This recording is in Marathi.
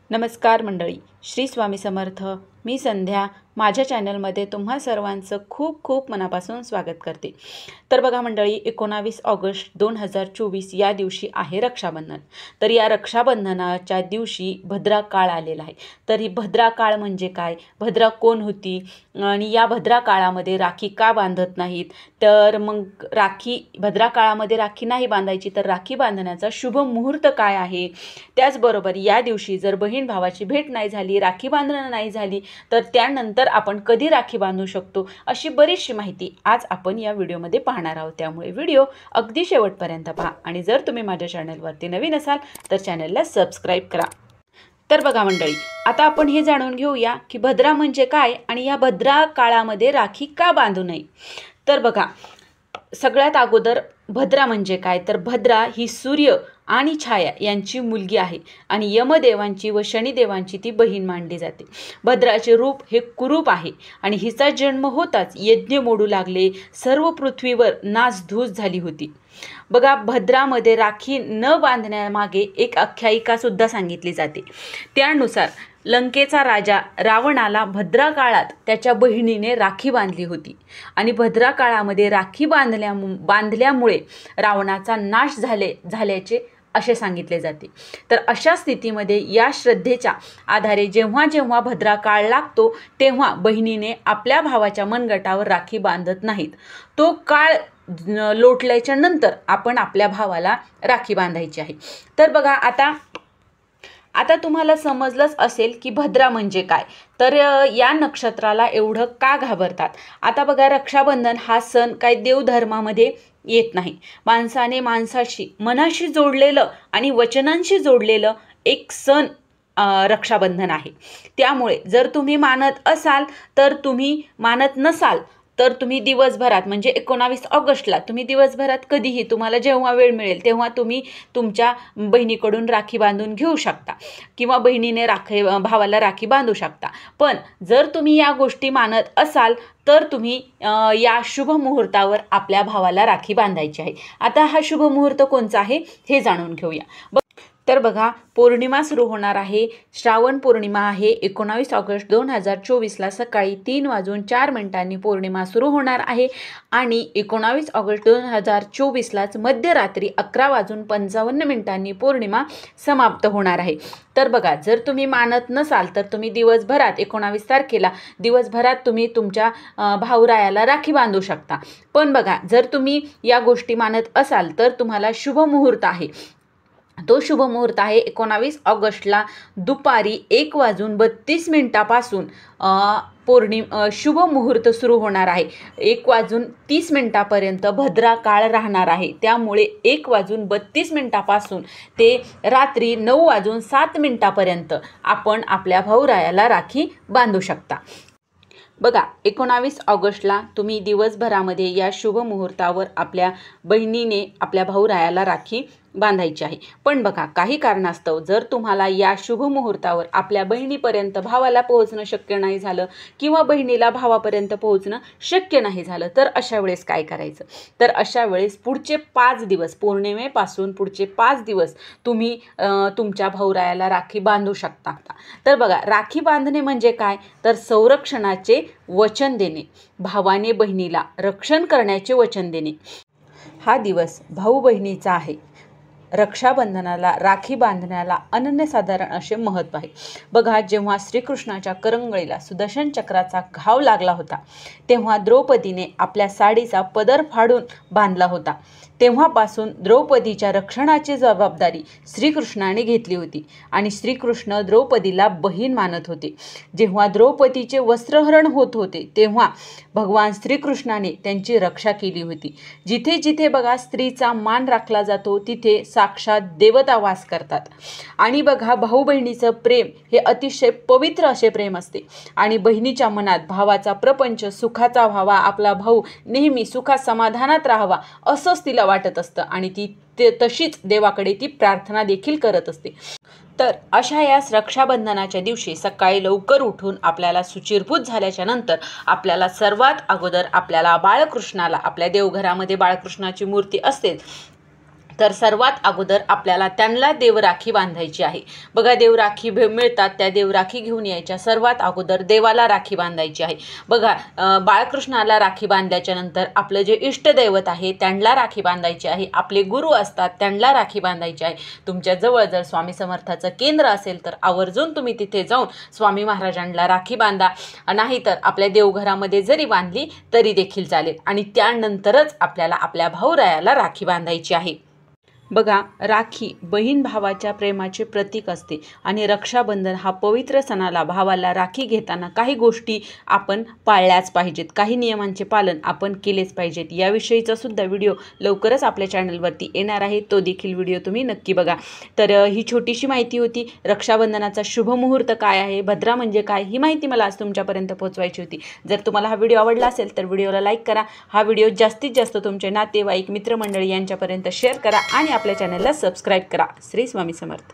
नमस्कार मंडळी, श्री स्वामी समर्थ. मी संध्या माझ्या चॅनलमध्ये तुम्हा सर्वांचं खूप खूप मनापासून स्वागत करते. तर बघा मंडळी, 19 ऑगस्ट 2024 या दिवशी आहे रक्षाबंधन. तर या रक्षाबंधनाच्या दिवशी भद्रा काळ आलेला आहे. तर ही भद्रा काळ म्हणजे काय, भद्रा कोण होती आणि या भद्रा काळामध्ये राखी का बांधत नाहीत, तर मग भद्रा काळामध्ये राखी नाही बांधायची तर राखी बांधण्याचा शुभ मुहूर्त काय आहे, त्याचबरोबर या दिवशी जर बहीण भावाची भेट नाही झाली, राखी बांधणं नाही झाली तर त्यानंतर आपण कधी राखी बांधू शकतो, अशी बरीचशी माहिती आज आपण या व्हिडिओमध्ये पाहणार आहोत. त्यामुळे व्हिडिओ अगदी शेवटपर्यंत पहा आणि जर तुम्ही माझ्या चॅनलवरती नवीन असाल तर चॅनलला सबस्क्राईब करा. तर बघा मंडळी, आता आपण हे जाणून घेऊया की भद्रा म्हणजे काय आणि या भद्रा काळामध्ये राखी का बांधू नये. तर बघा, सगळ्यात अगोदर भद्रा म्हणजे काय, तर भद्रा ही सूर्य आणि छाया यांची मुलगी आहे आणि यमदेवांची व शनिदेवांची ती बहीण मानली जाते. भद्राचे रूप हे कुरूप आहे आणि हिचा जन्म होताच यज्ञ मोडू लागले, सर्व पृथ्वीवर नासधूस झाली होती. बघा, भद्रामध्ये राखी न बांधण्यामागे एक आख्यायिका सुद्धा सांगितली जाते. त्यानुसार लंकेचा राजा रावणाला भद्रा काळात त्याच्या बहिणीने राखी बांधली होती आणि भद्रा काळामध्ये राखी बांधल्यामुळे रावणाचा नाश झाल्याचे असे सांगितले जाते. तर अशा स्थितीमध्ये या श्रद्धेच्या आधारे जेव्हा जेव्हा भद्रा काळ लागतो तेव्हा बहिणीने आपल्या भावाच्या मनगटावर राखी बांधत नाहीत. तो काळ लोटल्याच्या नंतर आपण आपल्या भावाला राखी बांधायची आहे. तर बघा, आता तुम्हाला समजलंच असेल की भद्रा म्हणजे काय, तर या नक्षत्राला एवढं का घाबरतात. आता बघा, रक्षाबंधन हा सण काय देवधर्मामध्ये येत नाही. माणसाने माणसाशी मनाशी जोडलेलं आणि वचनांशी जोडलेलं एक सण रक्षाबंधन आहे. त्यामुळे जर तुम्ही मानत असाल तर तुम्ही, मानत नसाल तर तुम्ही दिवसभरात म्हणजे 19 ऑगस्टला तुम्ही दिवसभरात कधीही तुम्हाला जेव्हा वेळ मिळेल तेव्हा तुम्ही तुमच्या बहिणीकडून राखी बांधून घेऊ शकता किंवा बहिणीने भावाला राखी बांधू शकता. पण जर तुम्ही या गोष्टी मानत असाल तर तुम्ही या शुभ मुहूर्तावर आपल्या भावाला राखी बांधायची आहे. आता हा शुभ मुहूर्त कोणचा आहे हे जाणून घेऊया. तर बघा, पौर्णिमा सुरू होणार आहे. श्रावण पौर्णिमा आहे. 19 ऑगस्ट 2024ला सकाळी 3:04 पौर्णिमा सुरू होणार आहे आणि 19 ऑगस्ट 2024लाच मध्यरात्री 11:55 पौर्णिमा समाप्त होणार आहे. तर बघा, जर तुम्ही मानत नसाल तर तुम्ही दिवसभरात 19 तारखेला दिवसभरात तुम्ही तुमच्या भाऊरायाला राखी बांधू शकता. पण बघा, जर तुम्ही या गोष्टी मानत असाल तर तुम्हाला शुभ मुहूर्त आहे. तो शुभ मुहूर्त आहे 19 ऑगस्टला दुपारी 1:32 शुभ मुहूर्त सुरू होणार आहे. 1:30 भद्रा काळ राहणार आहे. त्यामुळे 1:32 ते रात्री 9:07 आपण आपल्या भाऊरायाला राखी बांधू शकता. बघा, 19 ऑगस्टला तुम्ही दिवसभरामध्ये या शुभ मुहूर्तावर आपल्या बहिणीने आपल्या भाऊरायाला राखी बांधायची आहे. पण बघा, काही कारणास्तव जर तुम्हाला या शुभ मुहूर्तावर आपल्या बहिणीपर्यंत भावाला पोहोचणं शक्य नाही झालं किंवा बहिणीला भावापर्यंत पोहोचणं शक्य नाही झालं तर अशा वेळेस काय करायचं, तर अशा वेळेस पुढचे 5 दिवस, पौर्णिमेपासून पुढचे 5 दिवस तुम्ही तुमच्या भाऊरायाला राखी बांधू शकता. तर बघा, राखी बांधणे म्हणजे काय, तर संरक्षणाचे वचन देणे, भावाने बहिणीला रक्षण करण्याचे वचन देणे. हा दिवस भाऊ बहिणीचा आहे. रक्षाबंधनाला राखी बांधण्याला अनन्यसाधारण असे महत्त्व आहे. बघा, जेव्हा श्रीकृष्णाच्या करंगळीला सुदर्शन चक्राचा घाव लागला होता तेव्हा द्रौपदीने आपल्या साडीचा पदर फाडून बांधला होता. तेव्हापासून द्रौपदीच्या रक्षणाची जबाबदारी श्रीकृष्णाने घेतली होती आणि श्रीकृष्ण द्रौपदीला बहीण मानत होते. जेव्हा द्रौपदीचे वस्त्रहरण होत होते तेव्हा भगवान श्रीकृष्णाने त्यांची रक्षा केली होती. जिथे जिथे बघा स्त्रीचा मान राखला जातो तिथे साक्षात देवता वास करतात. आणि बघा, भाऊ बहिणीचं प्रेम हे अतिशय पवित्र असे प्रेम असते आणि बहिणीच्या मनात भावाचा प्रपंच सुखाचा व्हावा, आपला भाऊ नेहमी सुखात समाधानात राहावा असंच तिला वाटत असतं आणि ती तशीच देवाकडे ती प्रार्थना देखील करत असते. तर अशा या रक्षाबंधनाच्या दिवशी सकाळी लवकर उठून आपल्याला शुचिर्भूत झाल्याच्या नंतर आपल्याला सर्वात अगोदर आपल्याला बाळकृष्णाला, आपल्या देवघरामध्ये बाळकृष्णाची मूर्ती असते तर सर्वात अगोदर आपल्याला त्यांना देवराखी बांधायची आहे। बघा देवराखी मिळतात, त्या देवराखी घेऊन यायच्या। सर्वात अगोदर देवाला राखी बांधायची आहे। बघा बाळकृष्णाला राखी बांधल्याच्या नंतर आपलं जे इष्टदैवत आहे त्यांना राखी बांधायची आहे। आपले गुरु असतात त्यांना राखी बांधायची आहे। तुमच्या जवळ जर स्वामी समर्थाचं केंद्र असेल तर आवर्जून तुम्ही तिथे जाऊन स्वामी महाराजांना राखी बांधा, नाहीतर आपल्या देवघरामध्ये जरी बांधली तरी देखील चालेल। आणि त्यानंतरच आपल्याला आपल्या भाऊरायाला राखी बांधायची आहे। बघा राखी बहीण भावाच्या प्रेमाचे प्रतीक असते आणि रक्षाबंधन हा पवित्र सणाला भावाला राखी घेताना काही गोष्टी आपण पाळल्याच पाहिजेत, काही नियमांचे पालन आपण केलेच पाहिजेत। याविषयीचा सुद्धा व्हिडिओ लवकरच आपल्या चॅनलवरती येणार आहे, तो देखील व्हिडिओ तुम्ही नक्की बघा। तर ही छोटीशी माहिती होती। रक्षाबंधनाचा शुभ मुहूर्त काय आहे, भद्रा म्हणजे काय, ही माहिती मला आज तुमच्यापर्यंत पोहोचवायची होती। जर तुम्हाला हा व्हिडिओ आवडला असेल तर व्हिडिओला लाईक करा, हा व्हिडिओ जास्तीत जास्त तुमचे नातेवाईक मित्रमंडळी यांच्यापर्यंत शेअर करा आणि आपल्या चॅनलला सबस्क्राईब करा। श्री स्वामी समर्थ।